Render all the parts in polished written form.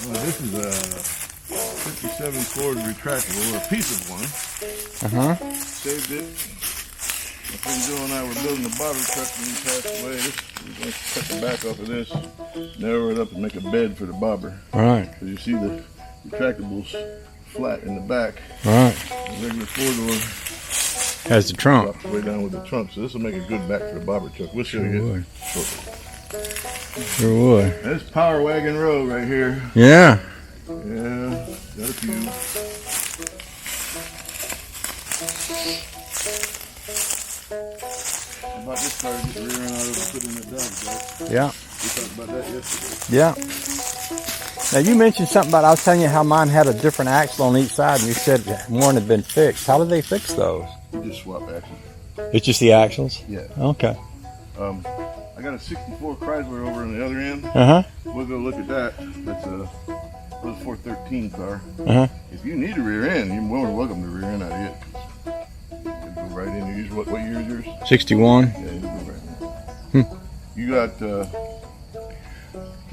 Well, this is a 57 Ford retractable, or a piece of one. Saved it. My friend Joe and I were building a bobber truck when he passed away. We're going to cut the back off of this, narrow it up, and make a bed for the bobber. Right. Because you see the retractables flat in the back. Right. The regular four-door has the trunk. drops way down with the trunk, so this will make a good back for the bobber truck. We'll show you it shortly. Sure would. That's Power Wagon Road right here. Yeah. Yeah, got a few. About this car to get the rear end out of it, put in that dog jack. Yeah. We talked about that yesterday. Yeah. Now you mentioned something about, I was telling you how mine had a different axle on each side, and you said one had been fixed. How did they fix those? You just swap axles. It's just the axles? Yeah. Okay. I got a 64 Chrysler over on the other end. We'll go look at that. That's a 413 car. If you need a rear end, you're more than welcome to rear end out of it. You go right in. You use what year is yours? 61. Yeah, you go right in. You got.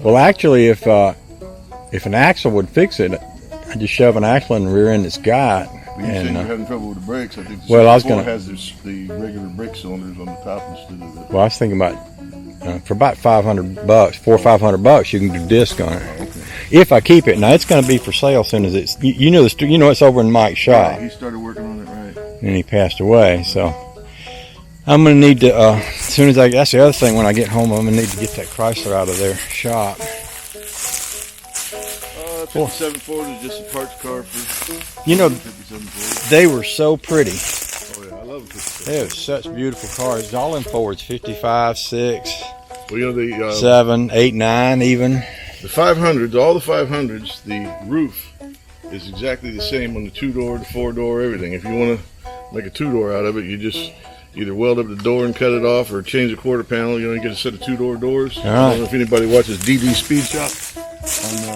Well, actually, if an axle would fix it, I just shove an axle in the rear end it's got. When you said you're having trouble with the brakes, I think the well, I was gonna has the regular brake cylinders on the top instead of the. Well, I was thinking about for about $500, $400 or $500, you can do disc on it. Okay. If I keep it, now it's going to be for sale as soon as it's. You know it's over in Mike's shop. Yeah, he started working on it right. And he passed away, so I'm going to need to. As soon as that's the other thing. When I get home, I'm going to need to get that Chrysler out of their shop. 57 Ford is just a parts car for. You know, 57 Ford. they were so pretty. Oh yeah, I love 57. They were such beautiful cars. All in Fords, 55, 6, Well, you know the 7, 8, 9, even. The 500s, all the 500s, the roof is exactly the same on the 2-door, the 4-door, everything. If you want to make a 2-door out of it, you just either weld up the door and cut it off, or change the quarter panel. You get a set of 2-door doors. I don't know if anybody watches DD Speed Shop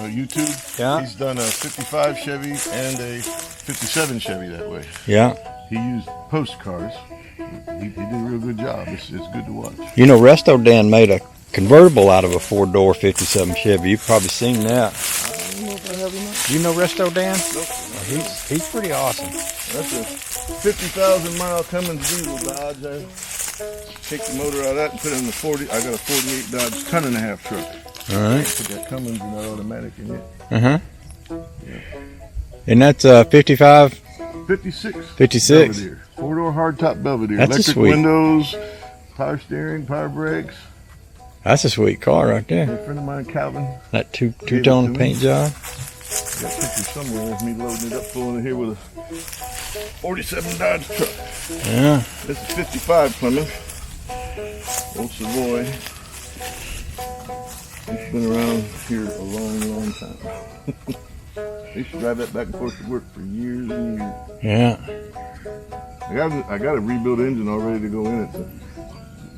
on YouTube. Yeah. He's done a 55 Chevy and a 57 Chevy that way. Yeah. He used post cars. He did a real good job. It's good to watch. You know, Resto Dan made a convertible out of a 4-door 57 Chevy. You've probably seen that. I don't know if I have or not. You know Resto Dan? Nope. He's pretty awesome. That's a 50,000 mile Cummins diesel Dodge. I take the motor out of that and put it in the 40. I got a 48 Dodge ton and a half truck. All right. Put that Cummins and that automatic in it. Yeah. And that's 55? 56. 56. Belvedere. 4-door hardtop Belvedere. That's Electric sweet. windows, power steering, power brakes. That's a sweet car right A there. friend of mine, Calvin, That two-tone paint job. got pictures somewhere of me loading it up, pulling it here with a 47 Dodge truck. Yeah. This is 55 Plymouth. Old Savoy. It's been around here a long, long time. I used to drive that back and forth to work for years and years. Yeah. I got a rebuilt engine all ready to go in it. So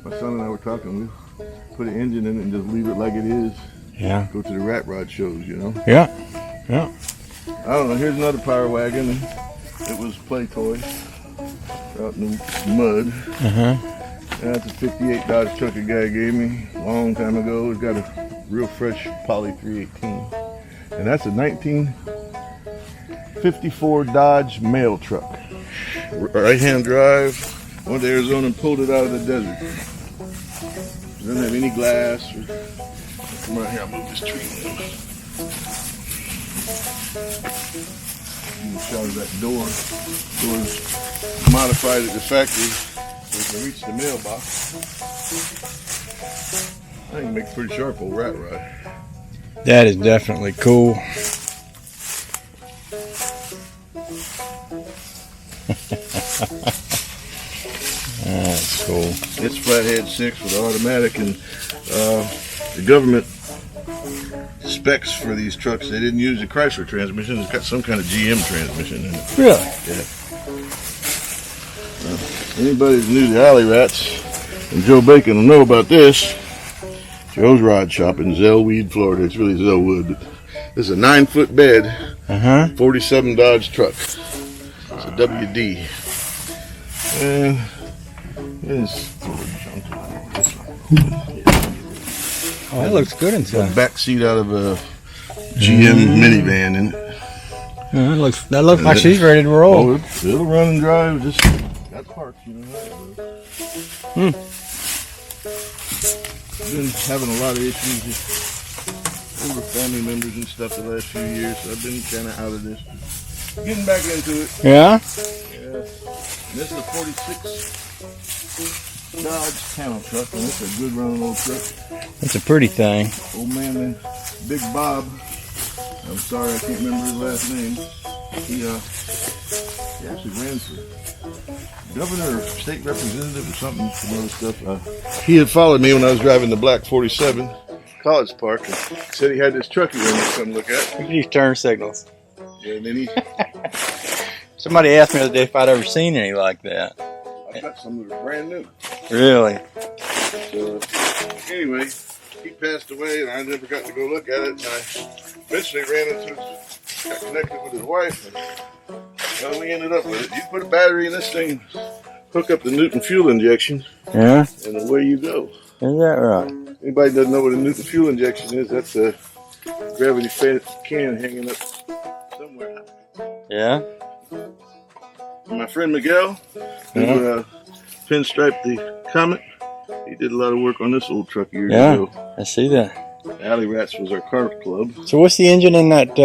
my son and I were talking. We put an engine in it and just leave it like it is. Yeah. Go to the rat rod shows, Yeah. Yeah. I don't know. Here's another Power Wagon. It was play toy out in the mud. That's a 58 Dodge truck a guy gave me a long time ago. It's got a real fresh Poly 318. And that's a 1954 Dodge mail truck. Right-hand drive. Went to Arizona and pulled it out of the desert. Doesn't have any glass. Come right here, I'll move this tree. Shot of that door. Door's modified at the factory so you can reach the mailbox. I think it makes a pretty sharp old rat rod. That is definitely cool. That's cool. It's flathead 6 with automatic, and the government specs for these trucks, they didn't use the Chrysler transmission. It's got some kind of GM transmission in it. Really? Yeah. Anybody who's new to Alley Rats, and Joe Bacon will know about this. Joe's Rod Shop in Zellweed, Florida. It's really Zellwood. This is a 9-foot bed, 47 Dodge truck. It's a WD. And it's Oh, that looks good inside. back seat out of a GM minivan in it. That looks like she's ready to roll. Oh, it'll run and drive. Just got parts, you know. I've been having a lot of issues with family members and stuff the last few years, so I've been kind of out of this. Getting back into it. Yeah? Yeah. And this is a 46 Dodge Town truck, and it's a good running old truck. It's a pretty thing. Old man, Big Bob. I'm sorry, I can't remember his last name. He actually ran for governor or state representative or something, some other stuff. He had followed me when I was driving the black 47 College Park and said he had this truck he wanted me to come look at. Look at these turn signals. Yeah, and then he... Somebody asked me the other day if I'd ever seen any like that. I got some that are brand new. Really? So, anyway, he passed away and I never got to go look at it. And I eventually got connected with his wife. And, well, we ended up with it. You put a battery in this thing, hook up the Newton fuel injection, Yeah? and away you go. Is that right? Anybody doesn't know what a Newton fuel injection is, that's a gravity fed can hanging up somewhere. Yeah? My friend Miguel, who pinstriped the Comet, he did a lot of work on this old truck years ago. I see that. Alley Rats was our car club. So what's the engine in that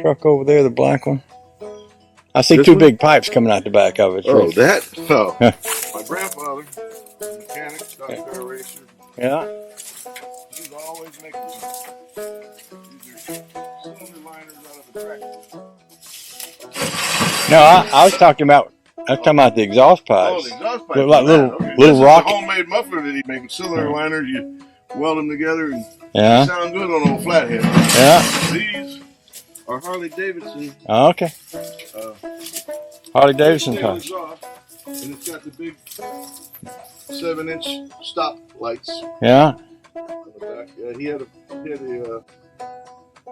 truck over there, the black one? I see This two one? big pipes coming out the back of it. Oh, that? Oh. My grandfather, mechanic, stock car racer, Yeah? he was always making them. These are cylinder liners out of the tractor. No, I was talking about the exhaust Oh, pipes. the exhaust pipe. They're like little Okay. little This rocket. is a homemade muffler that he made. Cylinder liners, you weld them together and Yeah? they sound good on old flathead. Yeah? These are Harley Davidson. Oh, okay. Harley Davidson tail pipes. exhaust, and it's got the big 7-inch stop lights Yeah? on the back. Yeah, he had a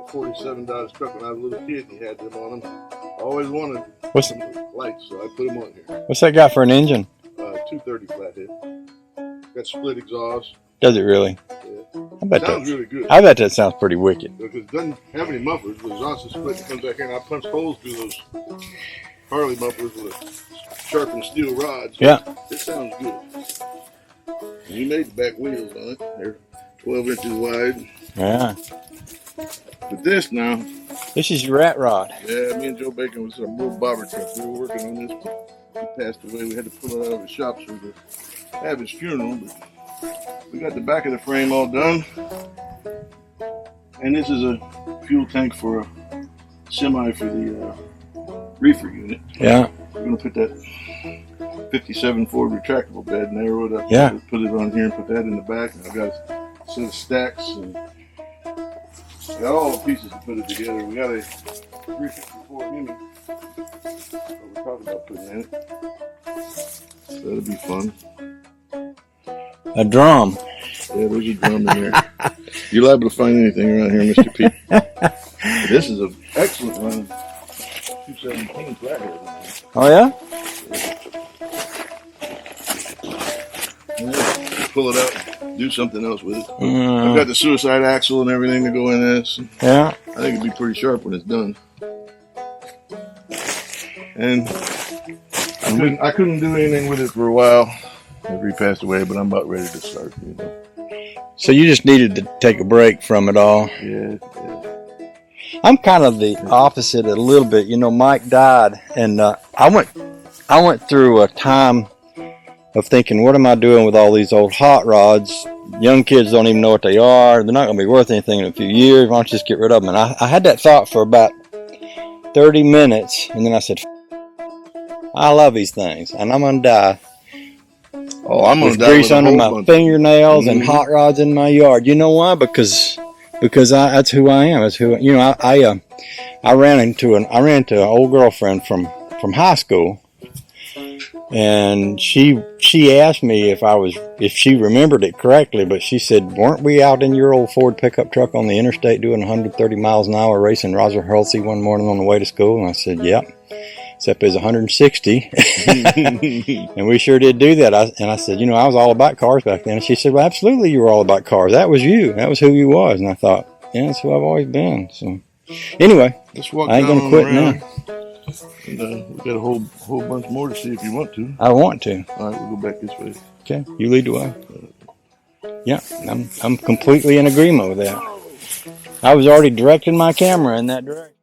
47 Dodge truck when I was a little kid. He had them on him. I always wanted What's some lights, so I put them on here. what's that got for an engine? 230 flathead. Got split exhaust. Does it really? Yeah. I bet Sounds that. really good. I bet that sounds pretty wicked. Because it doesn't have any mufflers. The exhaust is split and comes back here, and I punch holes through those Harley mufflers with a sharpened steel rods. Yeah. It sounds good. We made the back wheels on it. They're 12 inches wide. Yeah. But this now, This is your rat rod. yeah, me and Joe Bacon was a little bobber truck. We were working on this one. He passed away. We had to pull it out of his shop so we could have his funeral. But we got the back of the frame all done. And this is a fuel tank for a semi for the reefer unit. Yeah. We're going to put that 57 Ford retractable bed, narrow it up, Yeah. put it on here and put that in the back. And I've got a set of stacks and got all the pieces to put it together. We got a 354 Hemi that we're talking about putting in it. So that'll be fun. A drum. Yeah, there's a drum in there. You're liable to find anything around here, Mr. P. This is an excellent run. 217 flathead. Oh yeah? Yeah, pull it out, do something else with it. I've got the suicide axle and everything to go in this. Yeah. I think it'd be pretty sharp when it's done. And I couldn't do anything with it for a while after he passed away, but I'm about ready to start, you know. So you just needed to take a break from it all. Yeah. I'm kind of the opposite a little bit. You know, Mike died, and I went through a time of thinking, what am I doing with all these old hot rods? Young kids don't even know what they are. They're not going to be worth anything in a few years. Why don't you just get rid of them? And I had that thought for about 30 minutes, and then I said, I love these things, and I'm going to die. Oh, I'm going With to die grease with a under whole my bunch. fingernails and hot rods in my yard. You know why? Because that's who I am. That's who, you know, I ran into an old girlfriend from high school, and she asked me if she remembered it correctly, but she said, weren't we out in your old Ford pickup truck on the interstate doing 130 miles an hour racing Roger Halsey one morning on the way to school? And I said, yep. Except it was 160. And we sure did do that. And I said, you know, I was all about cars back then. And she said, well, absolutely, you were all about cars. That was you. That was who you was. And I thought, Yeah, that's who I've always been. So anyway, Let's walk I ain't down gonna quit around. now. And, we got a whole bunch more to see if you want to. I want to. All right, we'll go back this way. Okay, you lead the way. Yeah, I'm completely in agreement with that. I was already directing my camera in that direction.